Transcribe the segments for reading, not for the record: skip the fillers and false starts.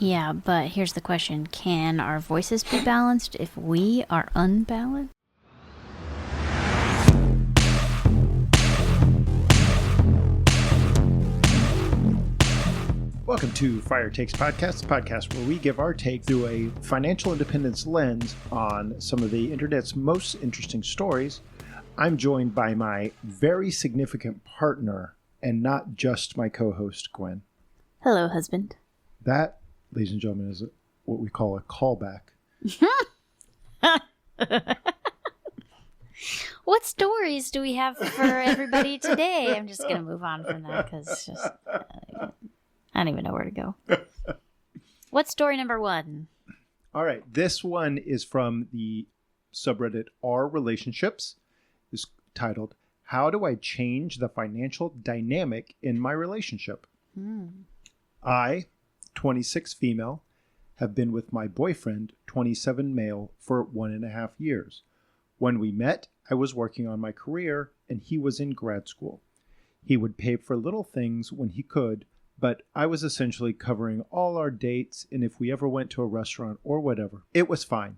Yeah, but here's the question. Can our voices be balanced if we are unbalanced? Welcome to Fire Takes Podcast, the podcast where we give our take through a financial independence lens on some of the internet's most interesting stories. I'm joined by my very significant partner and not just my co-host, Gwen. Hello, husband. That, ladies and gentlemen, is what we call a callback. What stories do we have for everybody today? I'm just going to move on from that because it's just... I don't even know where to go. What's story number one? All right. This one is from the subreddit R Relationships. It's titled, How Do I Change the Financial Dynamic in My Relationship? I, 26 female, have been with my boyfriend, 27 male, for 1.5 years. When we met, I was working on my career and he was in grad school. He would pay for little things when he could, but I was essentially covering all our dates, and if we ever went to a restaurant or whatever, it was fine.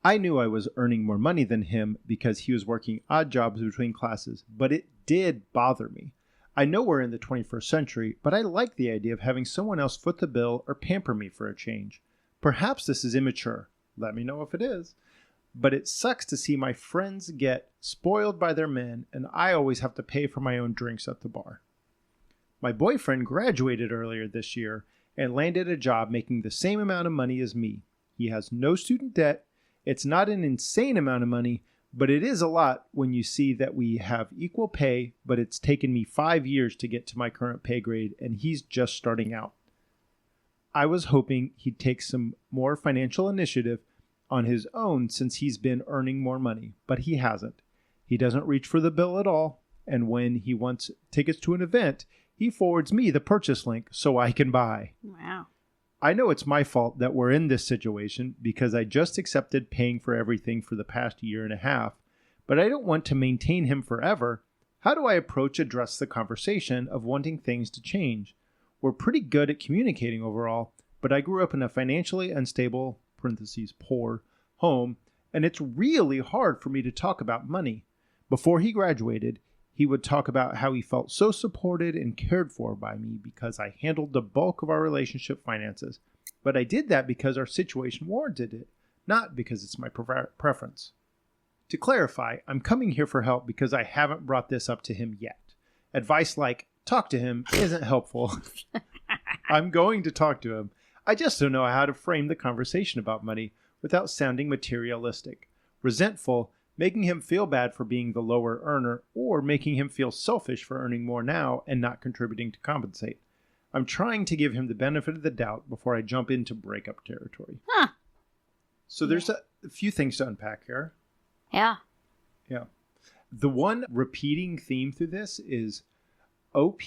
I knew I was earning more money than him because he was working odd jobs between classes, but it did bother me. I know we're in the 21st century, but I like the idea of having someone else foot the bill or pamper me for a change. Perhaps this is immature. Let me know if it is. But it sucks to see my friends get spoiled by their men, and I always have to pay for my own drinks at the bar. My boyfriend graduated earlier this year and landed a job making the same amount of money as me. He has no student debt. It's not an insane amount of money, but it is a lot when you see that we have equal pay, but it's taken me 5 years to get to my current pay grade, and he's just starting out. I was hoping he'd take some more financial initiative on his own since he's been earning more money, but he hasn't. He doesn't reach for the bill at all, and when he wants tickets to an event, he forwards me the purchase link so I can buy. Wow. I know it's my fault that we're in this situation because I just accepted paying for everything for the past 1.5 years, but I don't want to maintain him forever. How do I address the conversation of wanting things to change? We're pretty good at communicating overall, but I grew up in a financially unstable, parentheses, poor, home, and it's really hard for me to talk about money. Before he graduated, he would talk about how he felt so supported and cared for by me because I handled the bulk of our relationship finances. But I did that because our situation warranted it, not because it's my preference. To clarify, I'm coming here for help because I haven't brought this up to him yet. Advice like, talk to him, isn't helpful. I'm going to talk to him. I just don't know how to frame the conversation about money without sounding materialistic, resentful, making him feel bad for being the lower earner, or making him feel selfish for earning more now and not contributing to compensate. I'm trying to give him the benefit of the doubt before I jump into breakup territory. So there's a few things to unpack here. Yeah. The one repeating theme through this is OP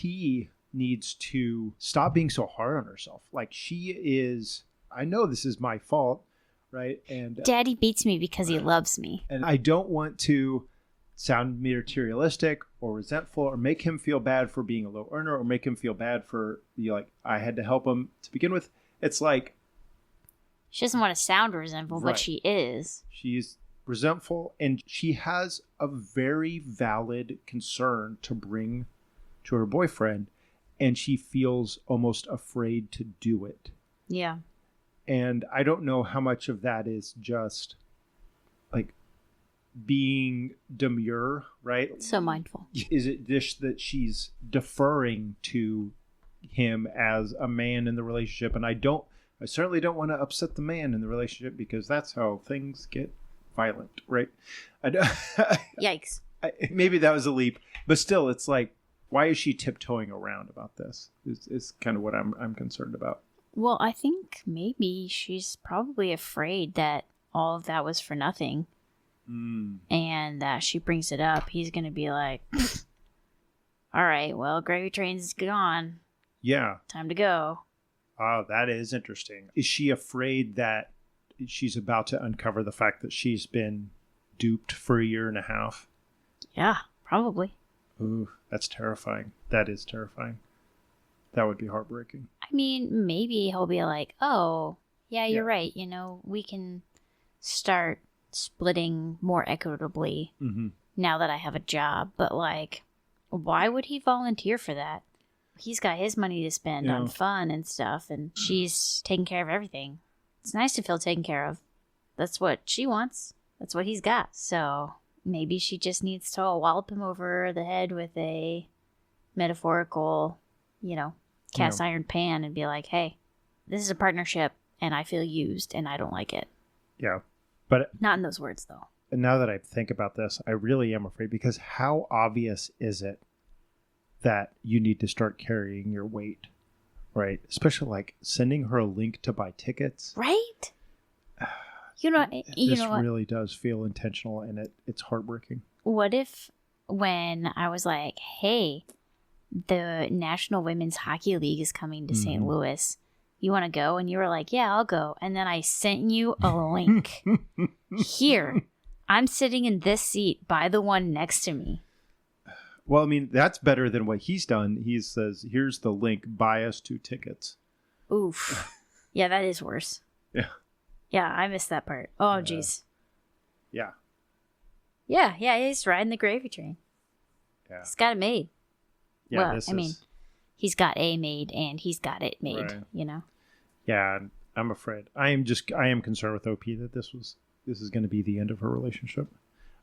needs to stop being so hard on herself. Like she is, I know this is my fault. Right. And Daddy beats me because he loves me. And I don't want to sound materialistic or resentful or make him feel bad for being a low earner or make him feel bad for, like, I had to help him to begin with. It's like. She doesn't want to sound resentful, right. But she is. She's resentful and she has a very valid concern to bring to her boyfriend. And she feels almost afraid to do it. Yeah. And I don't know how much of that is just like being demure, right? So mindful. Is it just that she's deferring to him as a man in the relationship? And I certainly don't want to upset the man in the relationship because that's how things get violent, right? Yikes. Maybe that was a leap, but still, it's like, why is she tiptoeing around about this? Is kind of what I'm concerned about. Well, I think maybe she's probably afraid that all of that was for nothing. And that she brings it up. He's going to be like, all right, well, Gravy Train's gone. Yeah. Time to go. Oh, that is interesting. Is she afraid that she's about to uncover the fact that she's been duped for 1.5 years? Yeah, probably. Ooh, that's terrifying. That is terrifying. That would be heartbreaking. I mean, maybe he'll be like, oh, yeah, you're Yeah. right. We can start splitting more equitably now that I have a job. But, like, why would he volunteer for that? He's got his money to spend on fun and stuff, and she's taking care of everything. It's nice to feel taken care of. That's what she wants. That's what he's got. So maybe she just needs to wallop him over the head with a metaphorical, cast iron pan and be like, hey, this is a partnership and I feel used and I don't like it. Yeah. But not in those words, though. And now that I think about this, I really am afraid, because how obvious is it that you need to start carrying your weight, right? Especially like sending her a link to buy tickets. Right? This really does feel intentional, and it's heartbreaking. What if when I was like, hey, the National Women's Hockey League is coming to St. Louis. You want to go? And you were like, yeah, I'll go. And then I sent you a link. Here, I'm sitting in this seat by the one next to me. Well, I mean, that's better than what he's done. He says, here's the link, buy us 2 tickets. Oof. Yeah, that is worse. Yeah. Yeah, I missed that part. Oh, jeez. Yeah. Yeah, he's riding the gravy train. Yeah. He's got it made. Yeah, well, I mean, he's got a made and he's got it made, right. Yeah, I'm afraid. I am concerned with OP that this is going to be the end of her relationship.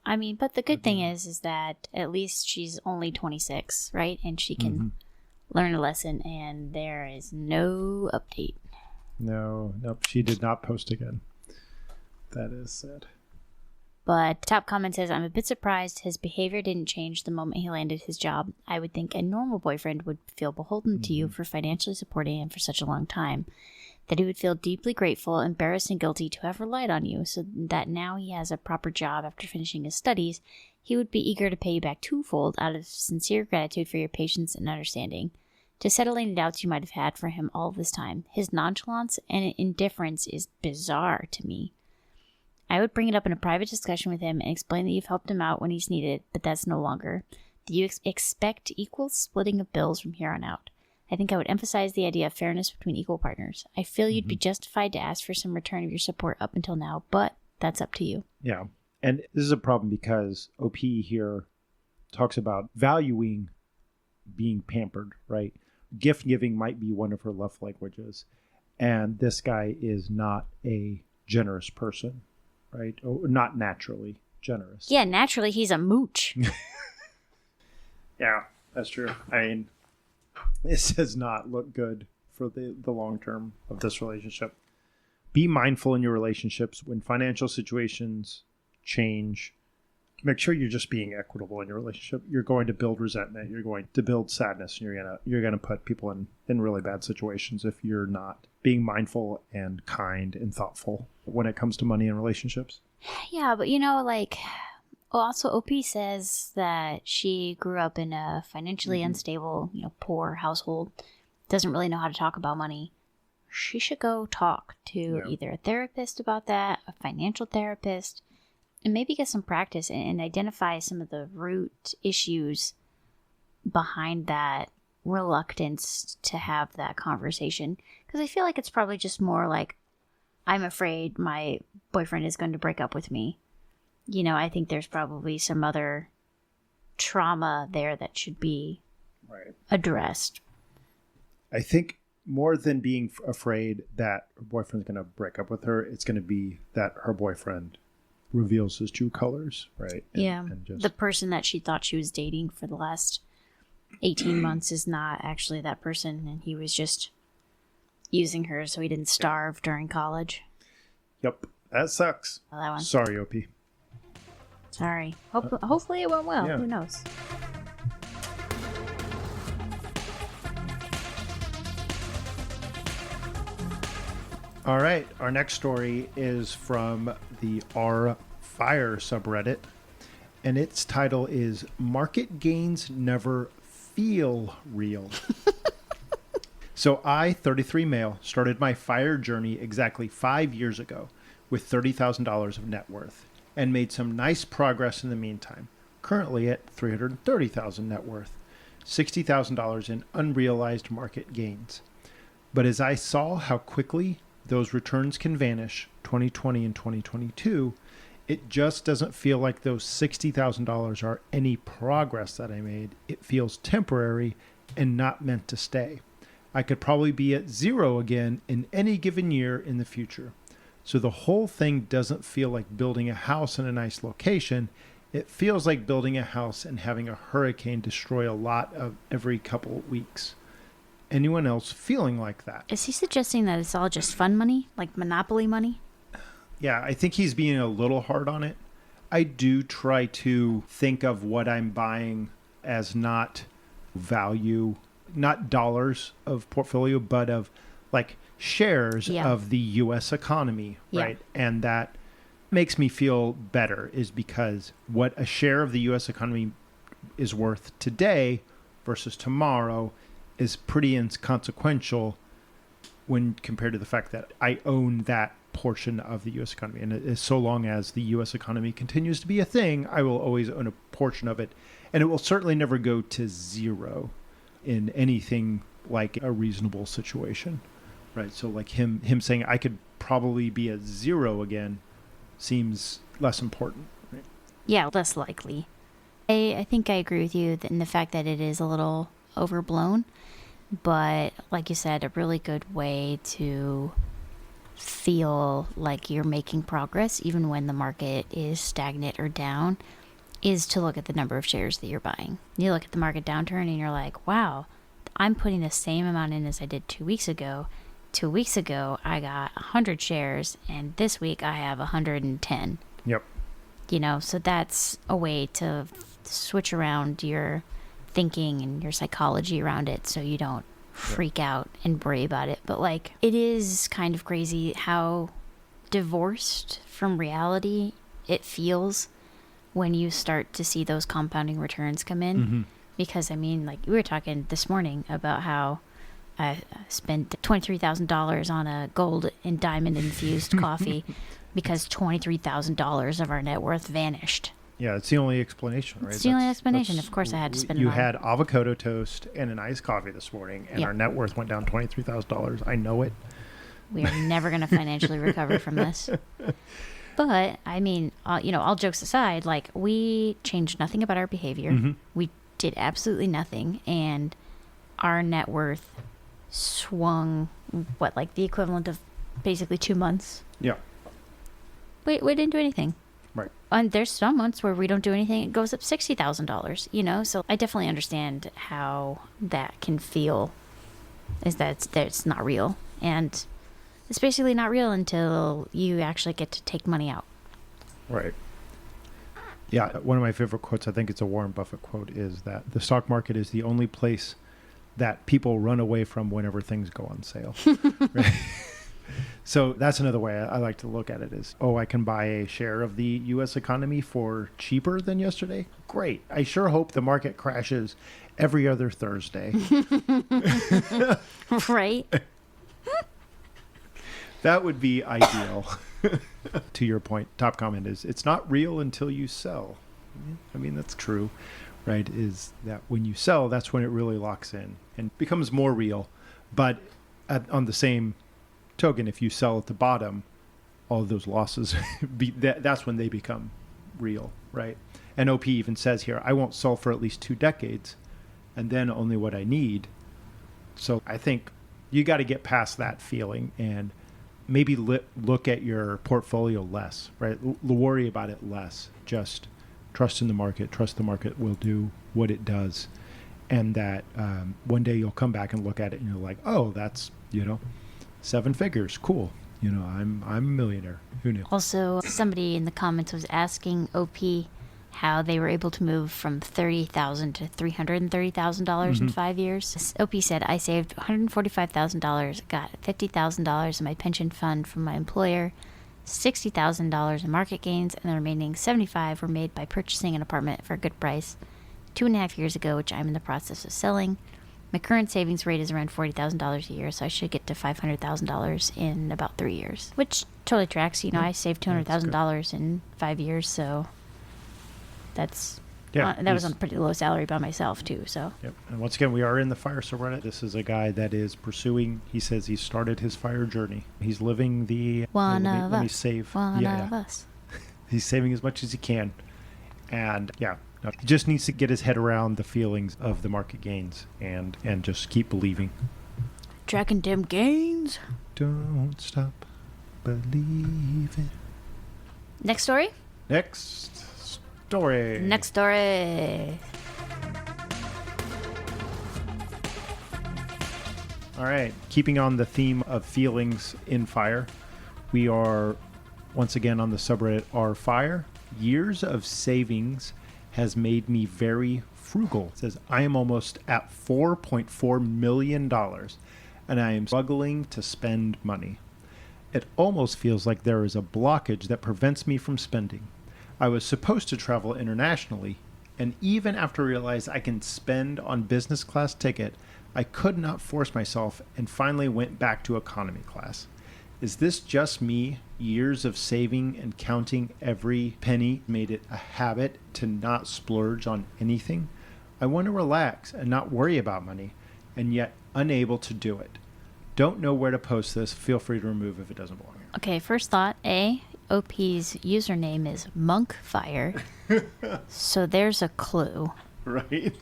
I mean, but the good thing is that at least she's only 26, right? And she can learn a lesson, and there is no update. Nope, she did not post again. That is sad. But the top comment says, I'm a bit surprised his behavior didn't change the moment he landed his job. I would think a normal boyfriend would feel beholden to you for financially supporting him for such a long time. That he would feel deeply grateful, embarrassed, and guilty to have relied on you, so that now he has a proper job after finishing his studies, he would be eager to pay you back twofold out of sincere gratitude for your patience and understanding. To settle any doubts you might have had for him all this time, his nonchalance and indifference is bizarre to me. I would bring it up in a private discussion with him and explain that you've helped him out when he's needed, but that's no longer. Do you expect equal splitting of bills from here on out? I think I would emphasize the idea of fairness between equal partners. I feel you'd be justified to ask for some return of your support up until now, but that's up to you. Yeah. And this is a problem because OP here talks about valuing being pampered, right? Gift giving might be one of her love languages. And this guy is not a generous person, right? Or not naturally generous. Yeah, naturally he's a mooch. Yeah, that's true. I mean, this does not look good for the long term of this relationship. Be mindful in your relationships when financial situations change. Make sure you're just being equitable in your relationship. You're going to build resentment. You're going to build sadness. And you're gonna put people in really bad situations if you're not being mindful and kind and thoughtful when it comes to money and relationships. Yeah, but also OP says that she grew up in a financially unstable, poor household, doesn't really know how to talk about money. She should go talk to either a therapist about that, a financial therapist, and maybe get some practice and identify some of the root issues behind that reluctance to have that conversation. Because I feel like it's probably just more like, I'm afraid my boyfriend is going to break up with me. I think there's probably some other trauma there that should be addressed. I think more than being afraid that her boyfriend's going to break up with her, it's going to be that her boyfriend reveals his true colors, right? And the person that she thought she was dating for the last 18 months is not actually that person, and he was just using her so he didn't starve during college. Yep, that sucks. Well, that one. Sorry, OP. Sorry. Hopefully it went well. Yeah. Who knows? All right, our next story is from the R Fire subreddit, and its title is Market Gains Never Feel Real. So I, 33 male, started my FIRE journey exactly 5 years ago with $30,000 of net worth and made some nice progress in the meantime, currently at $330,000 net worth, $60,000 in unrealized market gains. But as I saw how quickly those returns can vanish, 2020 and 2022, it just doesn't feel like those $60,000 are any progress that I made. It feels temporary and not meant to stay. I could probably be at zero again in any given year in the future. So the whole thing doesn't feel like building a house in a nice location. It feels like building a house and having a hurricane destroy a lot of every couple of weeks. Anyone else feeling like that? Is he suggesting that it's all just fun money, like Monopoly money? Yeah, I think he's being a little hard on it. I do try to think of what I'm buying as not value, not dollars of portfolio, but of like shares of the U.S. economy, right? And that makes me feel better is because what a share of the U.S. economy is worth today versus tomorrow is pretty inconsequential when compared to the fact that I own that portion of the U.S. economy. And it is so long as the U.S. economy continues to be a thing, I will always own a portion of it. And it will certainly never go to zero in anything like a reasonable situation, right? So like him saying I could probably be at zero again seems less important, right? Yeah, less likely. I think I agree with you in the fact that it is a little overblown, but like you said, a really good way to feel like you're making progress even when the market is stagnant or down is to look at the number of shares that you're buying. You look at the market downturn and you're like, wow, I'm putting the same amount in as I did 2 weeks ago. 2 weeks ago, I got 100 shares, and this week I have 110. Yep. You know, so that's a way to switch around your thinking and your psychology around it so you don't freak out and worry about it. But like, it is kind of crazy how divorced from reality it feels when you start to see those compounding returns come in. Mm-hmm. Because I mean, like we were talking this morning about how I spent $23,000 on a gold and diamond infused coffee because $23,000 of our net worth vanished. Yeah, it's the only explanation, right? It's the only explanation. Of course, I had to spend it on. You had avocado toast and an iced coffee this morning, and our net worth went down $23,000. I know it. We are never going to financially recover from this. But, I mean, all jokes aside, like, we changed nothing about our behavior. Mm-hmm. We did absolutely nothing, and our net worth swung, like the equivalent of basically 2 months? Yeah. We didn't do anything. Right. And there's some months where we don't do anything. It goes up $60,000, So I definitely understand how that can feel, is that it's not real. And it's basically not real until you actually get to take money out. Right. Yeah, one of my favorite quotes, I think it's a Warren Buffett quote, is that the stock market is the only place that people run away from whenever things go on sale. Right? So that's another way I like to look at it is, I can buy a share of the U.S. economy for cheaper than yesterday? Great. I sure hope the market crashes every other Thursday. Right? That would be ideal. To your point, top comment is, it's not real until you sell. I mean, that's true, right? Is that when you sell, that's when it really locks in and becomes more real. But on the same token, if you sell at the bottom, all of those losses, that's when they become real, right? And OP even says here, I won't sell for at least 2 decades and then only what I need. So I think you got to get past that feeling and maybe look at your portfolio less, right? Worry about it less. Just trust in the market. Trust the market will do what it does. And that one day you'll come back and look at it and you're like, oh, that's, 7 figures. Cool. I'm a millionaire. Who knew? Also, somebody in the comments was asking OP how they were able to move from $30,000 to $330,000 in 5 years. OP said, I saved $145,000, got $50,000 in my pension fund from my employer, $60,000 in market gains, and the remaining $75,000 were made by purchasing an apartment for a good price 2.5 years ago, which I'm in the process of selling. My current savings rate is around $40,000 a year, so I should get to $500,000 in about 3 years, which totally tracks. I saved $200,000 in 5 years, so that's Yeah, that was on a pretty low salary by myself too. So. Yep. And once again, we are in the fire subreddit. This is a guy that is pursuing. He says he started his fire journey. He's living the One let me save. One of us. He's saving as much as he can, and he just needs to get his head around the feelings of the market gains and just keep believing. Tracking them gains. Don't stop believing. Next story. Next story. All right. Keeping on the theme of feelings in fire, we are once again on the subreddit r/fire. Years of savings has made me very frugal. It says, I am almost at $4.4 million and I am struggling to spend money. It almost feels like there is a blockage that prevents me from spending. I was supposed to travel internationally, and even after I realized I can spend on business class ticket, I could not force myself and finally went back to economy class. Is this just me? Years of saving and counting every penny made it a habit to not splurge on anything? I want to relax and not worry about money, and yet unable to do it. Don't know where to post this. Feel free to remove if it doesn't belong here. Okay, first thought, OP's username is Monkfire. So there's a clue. Right.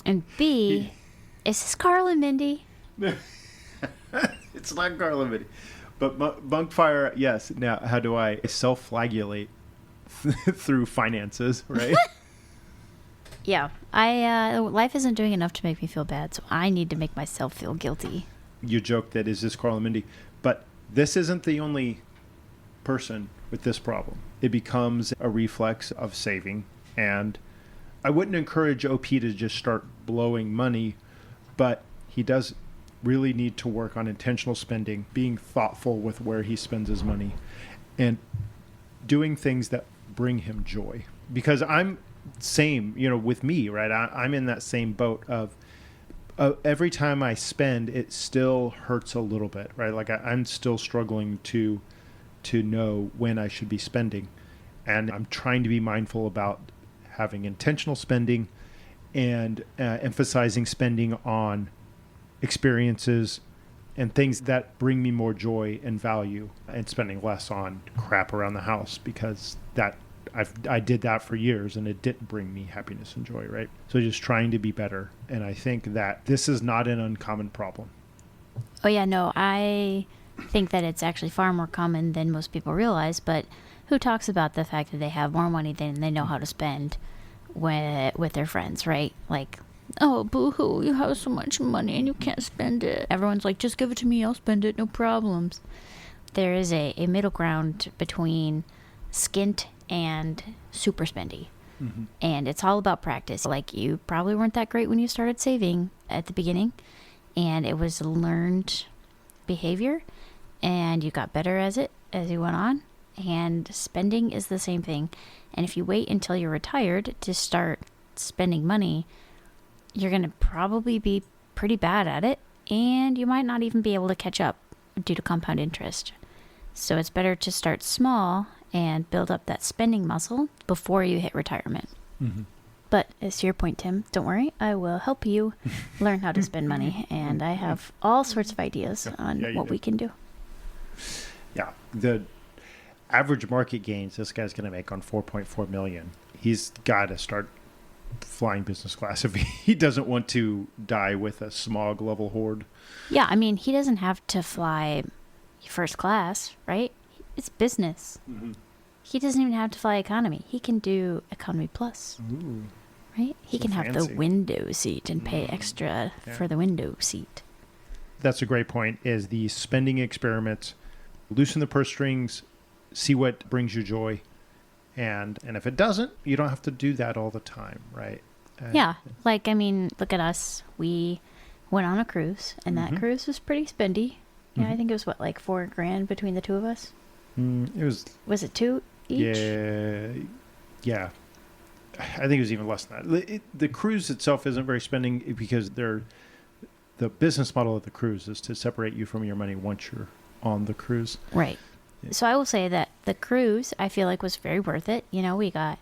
And B, is this Carl and Mindy? It's not Carl and Mindy. But Monkfire, yes. Now, how do I self-flagellate through finances, right? Yeah. Life isn't doing enough to make me feel bad, so I need to make myself feel guilty. You joke that is this Carl and Mindy, but this isn't the only person with this problem. It becomes a reflex of saving, and I wouldn't encourage OP to just start blowing money, but he does really need to work on intentional spending, being thoughtful with where he spends his money, and doing things that bring him joy. Because I'm same, with me, right? I'm in that same boat of every time I spend, it still hurts a little bit, right? Like I'm still struggling to know when I should be spending. And I'm trying to be mindful about having intentional spending and emphasizing spending on experiences and things that bring me more joy and value, and spending less on crap around the house, because I did that for years and it didn't bring me happiness and joy, right? So just trying to be better. And I think that this is not an uncommon problem. Oh yeah, no, I think that it's actually far more common than most people realize, but who talks about the fact that they have more money than they know how to spend with their friends, right? Like, oh, boo-hoo, you have so much money and you can't spend it. Everyone's like, just give it to me, I'll spend it, no problems. There is a middle ground between skint and super spendy. Mm-hmm. And it's all about practice. Like, you probably weren't that great when you started saving at the beginning, and it was learned behavior, and you got better as you went on. And spending is the same thing. And if you wait until you're retired to start spending money, you're going to probably be pretty bad at it, and you might not even be able to catch up due to compound interest. So it's better to start small and build up that spending muscle before you hit retirement. Mm-hmm. But as to your point, Tim, don't worry, I will help you learn how to spend money, and I have all sorts of ideas on what we can do. Yeah, the average market gains this guy's going to make on $4.4 million. He's got to start flying business class if he doesn't want to die with a smog level hoard. Yeah, I mean, he doesn't have to fly first class, right? It's business. Mm-hmm. He doesn't even have to fly economy. He can do economy plus. Ooh, right? He can have the window seat and pay extra for the window seat. That's a great point, is the spending experiment. Loosen the purse strings, see what brings you joy. And if it doesn't, you don't have to do that all the time, right? Yeah. Like, I mean, look at us. We went on a cruise, and that cruise was pretty spendy. Yeah, I think it was, like $4,000 between the two of us? It was... Was it two each? Yeah. I think it was even less than that. The cruise itself isn't very spending, because the business model of the cruise is to separate you from your money once you're on the cruise. Right. So I will say that the cruise, I feel like, was very worth it. We got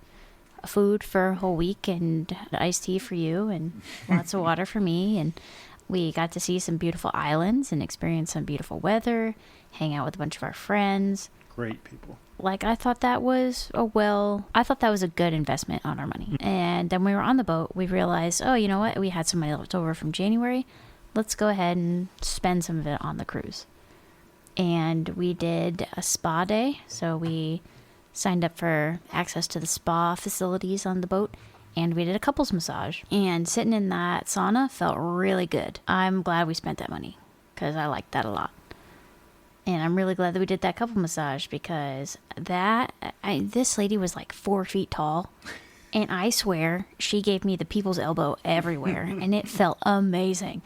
food for a whole week and iced tea for you and lots of water for me. And we got to see some beautiful islands and experience some beautiful weather, hang out with a bunch of our friends. Great people. Like, I thought that was a good investment on our money. And then we were on the boat, we realized, oh, you know what? We had some money left over from January. Let's go ahead and spend some of it on the cruise. And we did a spa day. So we signed up for access to the spa facilities on the boat. And we did a couples massage. And sitting in that sauna felt really good. I'm glad we spent that money because I liked that a lot. And I'm really glad that we did that couple massage because this lady was like 4 feet tall. And I swear she gave me the people's elbow everywhere. And it felt amazing.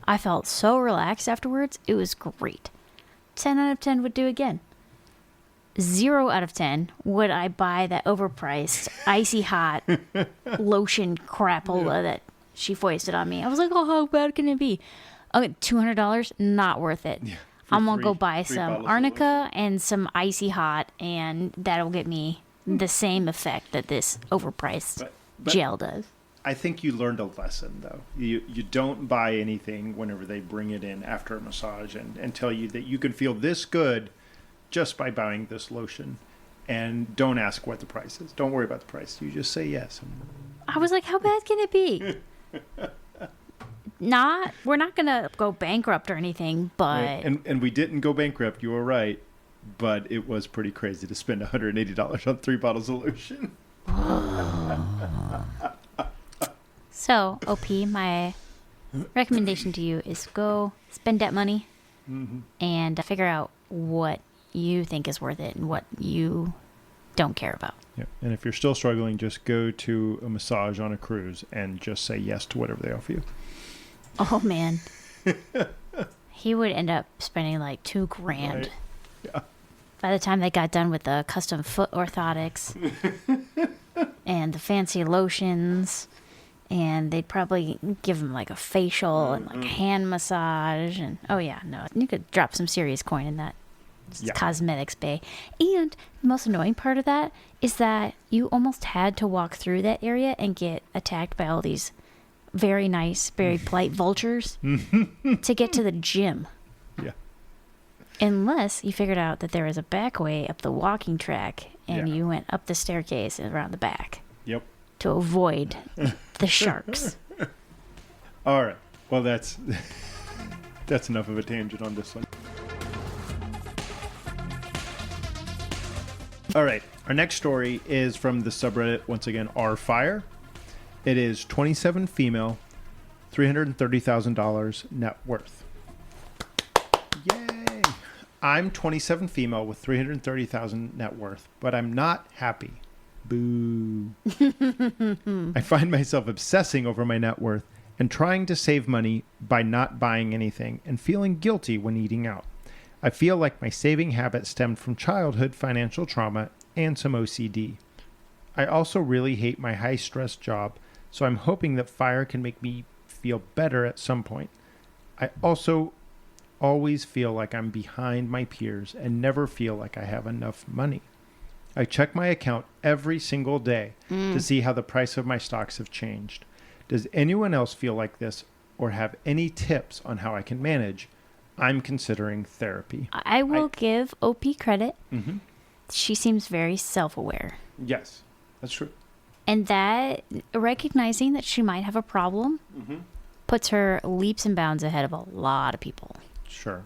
I felt so relaxed afterwards. It was great. 10 out of 10 would do again. 0 out of 10 would I buy that overpriced, icy hot lotion crapola that she foisted on me. I was like, oh, how bad can it be? Okay, $200, not worth it. Yeah. I'm going to go buy some arnica and some icy hot, and that'll get me the same effect that this overpriced gel does. I think you learned a lesson, though. You don't buy anything whenever they bring it in after a massage and tell you that you can feel this good just by buying this lotion. And don't ask what the price is. Don't worry about the price. You just say yes. I was like, how bad can it be? We're not going to go bankrupt or anything, but... And we didn't go bankrupt, you were right, but it was pretty crazy to spend $180 on 3 bottles of lotion. So, OP, my recommendation to you is go spend that money and figure out what you think is worth it and what you don't care about. Yeah. And if you're still struggling, just go to a massage on a cruise and just say yes to whatever they offer you. Oh, man. He would end up spending like $2,000. Right. Yeah. By the time they got done with the custom foot orthotics and the fancy lotions, and they'd probably give him like a facial and like a hand massage. And oh, yeah, no, you could drop some serious coin in that cosmetics bay. And the most annoying part of that is that you almost had to walk through that area and get attacked by all these very nice, very polite vultures to get to the gym. Yeah. Unless you figured out that there was a back way up the walking track and you went up the staircase and around the back. Yep. To avoid the sharks. All right. Well, that's enough of a tangent on this one. All right. Our next story is from the subreddit, once again, rfire. It is 27 female, $330,000 net worth. Yay! I'm 27 female with $330,000 net worth, but I'm not happy. Boo. I find myself obsessing over my net worth and trying to save money by not buying anything and feeling guilty when eating out. I feel like my saving habit stemmed from childhood financial trauma and some OCD. I also really hate my high-stress job, so I'm hoping that fire can make me feel better at some point. I also always feel like I'm behind my peers and never feel like I have enough money. I check my account every single day to see how the price of my stocks have changed. Does anyone else feel like this or have any tips on how I can manage? I'm considering therapy. I will give OP credit. Mm-hmm. She seems very self-aware. Yes, that's true. And that, recognizing that she might have a problem, puts her leaps and bounds ahead of a lot of people. Sure.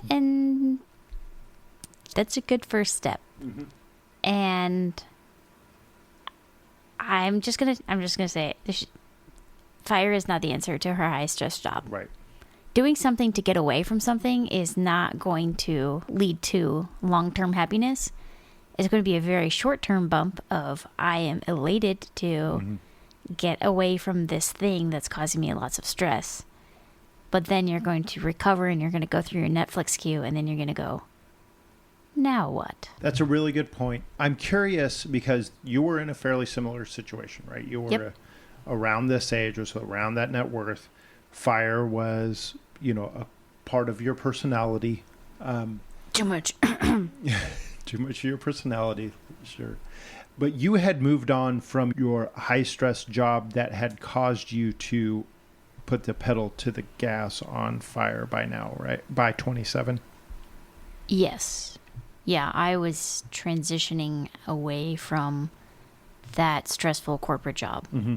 And that's a good first step. Mm-hmm. And I'm just gonna say it. Fire is not the answer to her high stress job. Right. Doing something to get away from something is not going to lead to long-term happiness. It's going to be a very short-term bump of I am elated to get away from this thing that's causing me lots of stress. But then you're going to recover and you're going to go through your Netflix queue and then you're going to go, now what? That's a really good point. I'm curious because you were in a fairly similar situation, right? You were around this age or so, around that net worth. Fire was, a part of your personality. Too much. Too much of your personality, sure. But you had moved on from your high-stress job that had caused you to put the pedal to the gas on fire by now, right? By 27? Yes. Yeah, I was transitioning away from that stressful corporate job. Mm-hmm.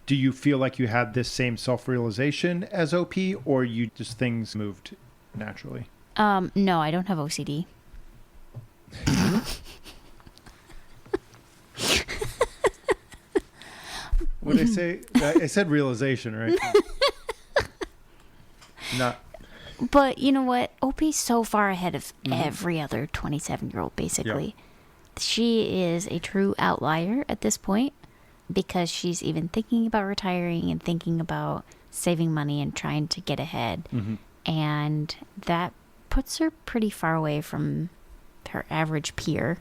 Do you feel like you had this same self-realization as OP, or you just things moved naturally? No, I don't have OCD. What did I say? I said realization, right? Not. But you know what? OP's so far ahead of every other 27-year-old, basically. Yep. She is a true outlier at this point because she's even thinking about retiring and thinking about saving money and trying to get ahead. Mm-hmm. And that puts her pretty far away from her average peer.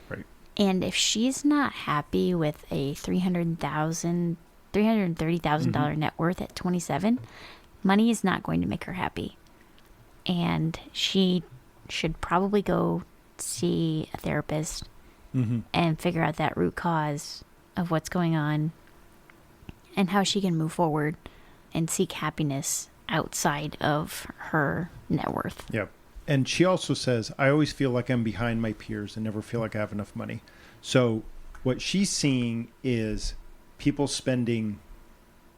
Right. And if she's not happy with a $330,000 net worth at 27, money is not going to make her happy. And she should probably go see a therapist and figure out that root cause of what's going on and how she can move forward and seek happiness outside of her net worth. Yep. And she also says, I always feel like I'm behind my peers and never feel like I have enough money. So what she's seeing is people spending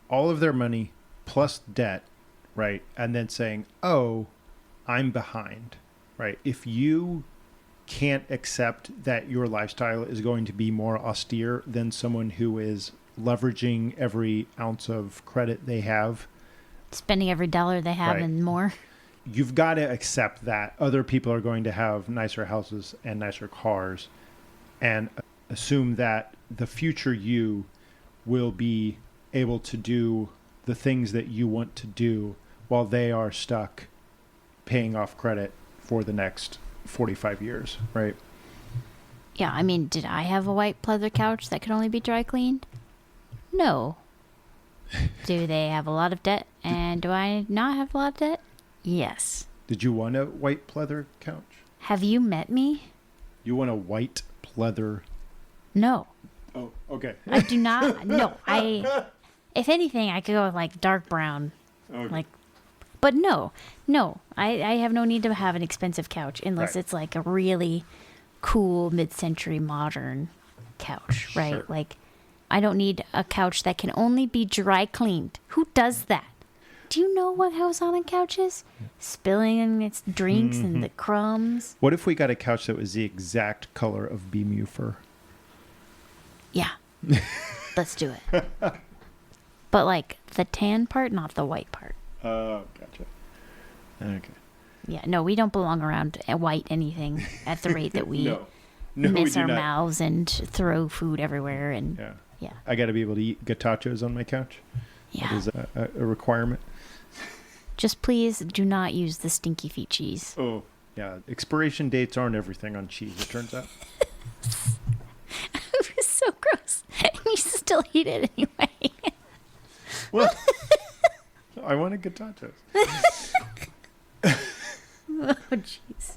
all of their money plus debt, right? And then saying, oh, I'm behind, right? If you can't accept that your lifestyle is going to be more austere than someone who is leveraging every ounce of credit they have, spending every dollar they have and more. You've got to accept that other people are going to have nicer houses and nicer cars, and assume that the future you will be able to do the things that you want to do while they are stuck paying off credit for the next 45 years, right? Yeah, I mean, did I have a white pleather couch that could only be dry cleaned? No. Do they have a lot of debt? And do I not have a lot of debt? Yes. Did you want a white pleather couch? Have you met me? You want a white pleather? No. Oh, okay. I do not. No, if anything, I could go with like dark brown. Okay. But no, I have no need to have an expensive couch unless it's like a really cool mid-century modern couch, right? Sure. Like, I don't need a couch that can only be dry cleaned. Who does that? Do you know what goes on couches? Spilling its drinks and the crumbs. What if we got a couch that was the exact color of BMU fur? Yeah. Let's do it. But like the tan part, not the white part. Oh, gotcha. Okay. Yeah, no, we don't belong around white anything at the rate that we miss our mouths and throw food everywhere. And yeah. I got to be able to eat gazpachos on my couch. Yeah. That is a requirement. Just please do not use the stinky feet cheese. Oh, yeah. Expiration dates aren't everything on cheese, it turns out. It was so gross. And you still eat it anyway. Well, I wanted gazpachos. Oh, jeez.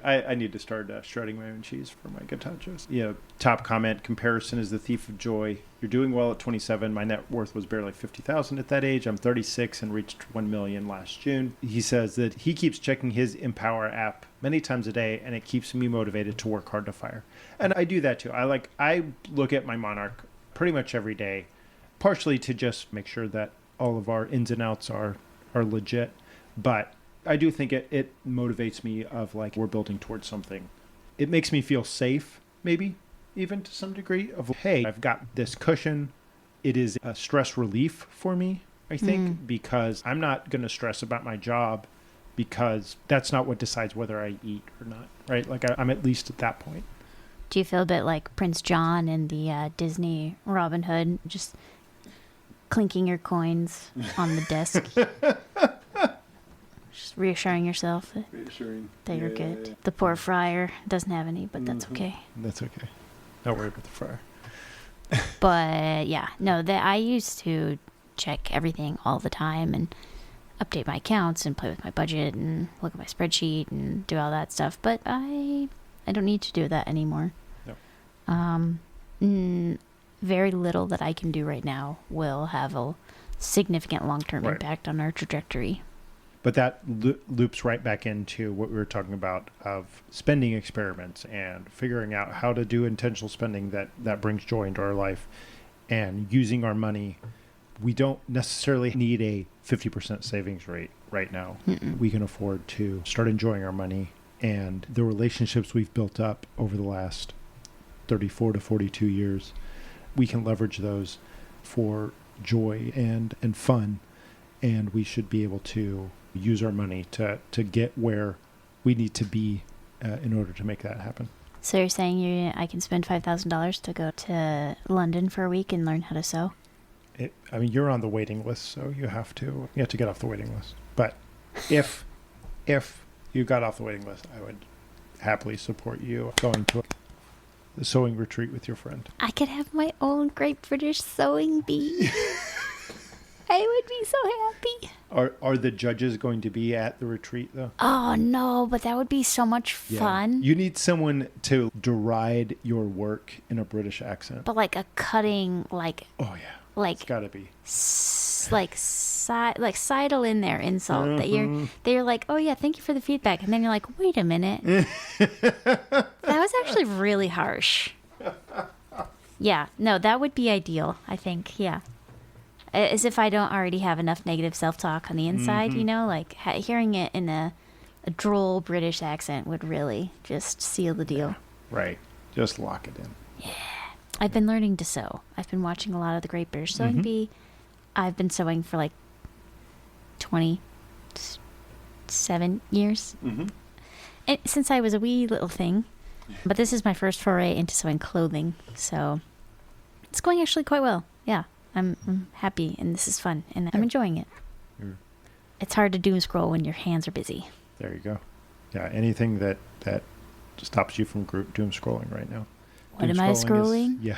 I need to start shredding my own cheese for my gazpachos. Yeah. Top comment, comparison is the thief of joy. You're doing well at 27. My net worth was barely 50,000 at that age. I'm 36 and reached 1 million last June. He says that he keeps checking his Empower app many times a day, and it keeps me motivated to work hard to fire. And I do that too. I look at my Monarch pretty much every day, partially to just make sure that all of our ins and outs are legit. But I do think it motivates me of like, we're building towards something. It makes me feel safe, maybe even to some degree of, hey, I've got this cushion. It is a stress relief for me, I think, because I'm not going to stress about my job because that's not what decides whether I eat or not, right? Like I'm at least at that point. Do you feel a bit like Prince John in the Disney Robin Hood, just clinking your coins on the desk? Just reassuring yourself that you're good. Yeah. The poor friar doesn't have any, but that's okay. That's okay. Don't worry about the friar. But yeah, no, I used to check everything all the time and update my accounts and play with my budget and look at my spreadsheet and do all that stuff. But I don't need to do that anymore. No. very little that I can do right now will have a significant long-term impact on our trajectory. But that loops right back into what we were talking about of spending experiments and figuring out how to do intentional spending that brings joy into our life and using our money. We don't necessarily need a 50% savings rate right now. We can afford to start enjoying our money, and the relationships we've built up over the last 34 to 42 years, we can leverage those for joy and fun, and we should be able to use our money to get where we need to be in order to make that happen. So you're saying I can spend $5,000 to go to London for a week and learn how to sew? You're on the waiting list, so you have to get off the waiting list. But if you got off the waiting list, I would happily support you going to a sewing retreat with your friend. I could have my own Great British Sewing Bee. I would be so happy. Are the judges going to be at the retreat, though? Oh, no, but that would be so much fun. You need someone to deride your work in a British accent. But like a cutting, like... Oh, yeah. Like... It's got to be. Sidle in there insult. That you're like, oh, yeah, thank you for the feedback. And then you're like, wait a minute. That was actually really harsh. Yeah, no, that would be ideal, I think, yeah. As if I don't already have enough negative self-talk on the inside, like hearing it in a droll British accent would really just seal the deal. Right. Just lock it in. Yeah. I've been learning to sew. I've been watching a lot of the Great British Sewing Bee. I've been sewing for like 27 years. And since I was a wee little thing. But this is my first foray into sewing clothing. So it's going actually quite well. Yeah. I'm happy, and this is fun, and I'm enjoying it. It's hard to doom scroll when your hands are busy. There you go. Yeah, anything that stops you from doom scrolling right now. What am I scrolling?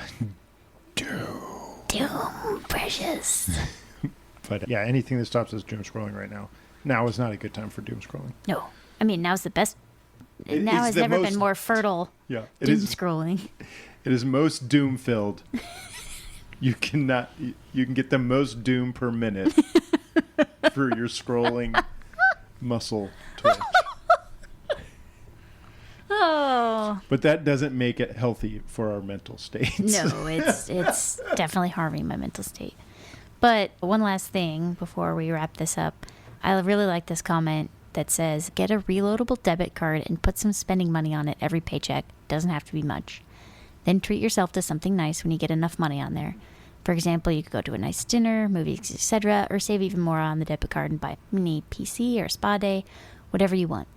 Doom, precious. But yeah, anything that stops us doom scrolling right now. Now is not a good time for doom scrolling. No. I mean, now's the best. Now has never been more fertile. Yeah, doom scrolling. It is most doom filled. You can get the most doom per minute for your scrolling muscle twitch. Oh. But that doesn't make it healthy for our mental states. No, it's definitely harming my mental state. But one last thing before we wrap this up. I really like this comment that says, get a reloadable debit card and put some spending money on it every paycheck. Doesn't have to be much. Then treat yourself to something nice when you get enough money on there. For example, you could go to a nice dinner, movies, etc., or save even more on the debit card and buy a mini PC or a spa day, whatever you want.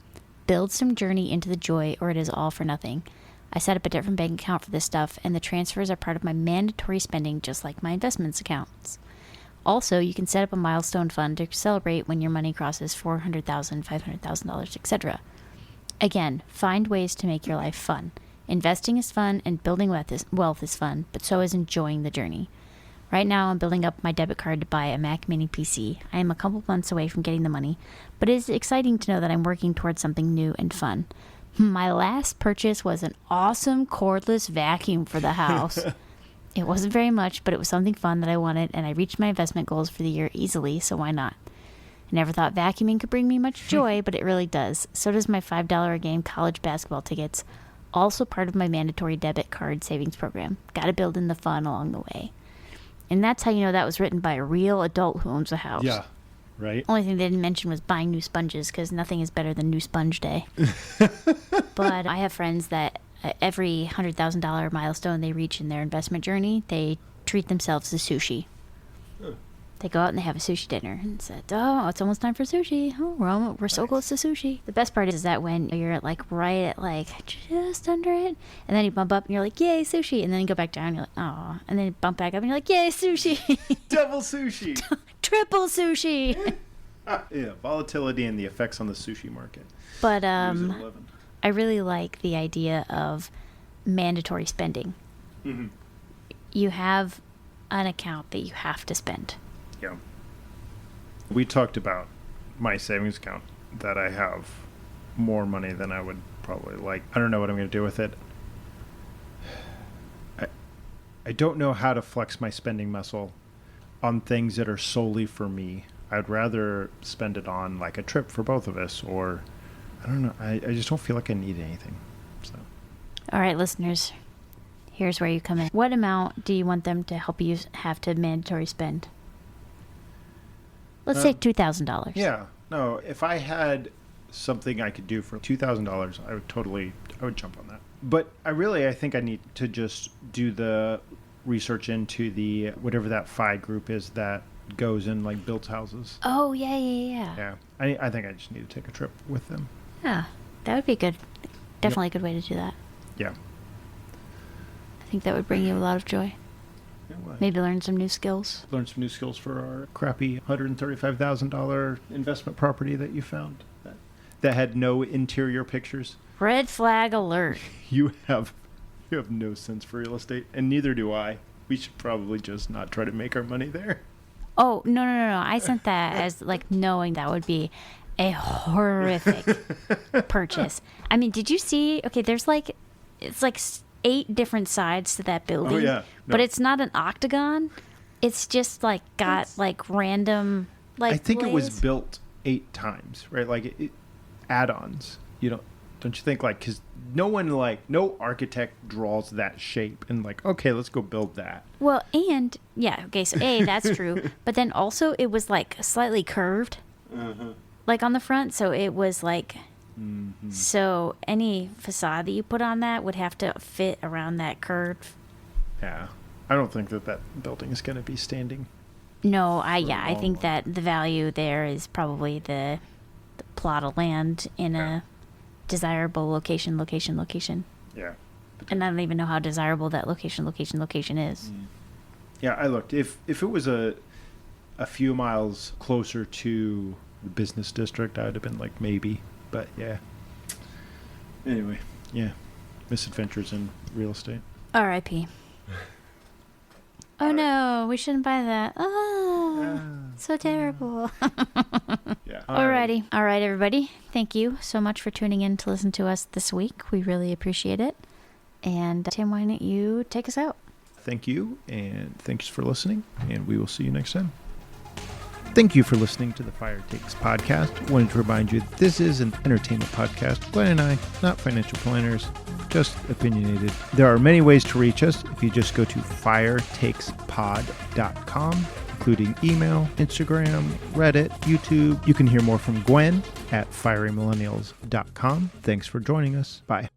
Build some journey into the joy, or it is all for nothing. I set up a different bank account for this stuff, and the transfers are part of my mandatory spending, just like my investments accounts. Also, you can set up a milestone fund to celebrate when your money crosses $400,000, $500,000, etc. Again, find ways to make your life fun. Investing is fun, and building wealth is fun, but so is enjoying the journey. Right now, I'm building up my debit card to buy a Mac Mini PC. I am a couple months away from getting the money, but it is exciting to know that I'm working towards something new and fun. My last purchase was an awesome cordless vacuum for the house. It wasn't very much, but it was something fun that I wanted, and I reached my investment goals for the year easily, so why not? I never thought vacuuming could bring me much joy, but it really does. So does my $5 a game college basketball tickets. Also part of my mandatory debit card savings program. Gotta build in the fun along the way. And that's how you know that was written by a real adult who owns a house. Yeah, right. Only thing they didn't mention was buying new sponges, because nothing is better than new sponge day. But I have friends that every $100,000 milestone they reach in their investment journey, they treat themselves to sushi. They go out and they have a sushi dinner and said, oh, it's almost time for sushi. Oh, we're so close to sushi. The best part is that when you're right at just under it, and then you bump up and you're like, yay, sushi. And then you go back down and you're like, oh. And then you bump back up and you're like, yay, sushi. Double sushi. Triple sushi. Yeah, volatility and the effects on the sushi market. But I really like the idea of mandatory spending. Mm-hmm. You have an account that you have to spend. Yeah. We talked about my savings account, that I have more money than I would probably like. I don't know what I'm going to do with it. I don't know how to flex my spending muscle on things that are solely for me. I'd rather spend it on like a trip for both of us, or I don't know. I just don't feel like I need anything. So, All right, listeners, here's where you come in. What amount do you want them to help you have to mandatory spend? Let's say $2,000. Yeah. No, if I had something I could do for $2,000, I would jump on that. But I think I need to just do the research into the whatever that FI group is that goes and like builds houses. Oh, yeah. Yeah. I think I just need to take a trip with them. Yeah, that would be good. Definitely a good way to do that. Yeah. I think that would bring you a lot of joy. It would. Maybe learn some new skills. Learn some new skills for our crappy $135,000 investment property that you found that had no interior pictures. Red flag alert. You have no sense for real estate, and neither do I. We should probably just not try to make our money there. Oh, no. I sent that as like knowing that would be a horrific purchase. I mean, did you see? Okay, there's like, it's like 8 different sides to that building. Oh, yeah. No. But it's not an octagon. It's just like got like random like. I think it was glaze. built 8 times, right? Like add-ons. Don't you think, like, because no architect draws that shape and like, okay, let's go build that. Well, and yeah, okay, so that's true. But then also it was like slightly curved, like on the front. So it was like, so any facade that you put on that would have to fit around that curve. Yeah, I don't think that building is going to be standing. No, I think that the value there is probably the plot of land in a desirable location. Yeah. And I don't even know how desirable that location is. Yeah, I looked. If it was a few miles closer to the business district, I would have been like maybe. But yeah. Anyway, yeah. Misadventures in real estate. R.I.P. Oh no, we shouldn't buy that. Oh, so terrible. Yeah. Alrighty. All right, everybody. Thank you so much for tuning in to listen to us this week. We really appreciate it. And Tim, why don't you take us out? Thank you, and thanks for listening, and we will see you next time. Thank you for listening to the Fire Takes podcast. Wanted to remind you that this is an entertainment podcast. Gwen and I, not financial planners, just opinionated. There are many ways to reach us if you just go to firetakespod.com, including email, Instagram, Reddit, YouTube. You can hear more from Gwen at firymillennials.com. Thanks for joining us. Bye.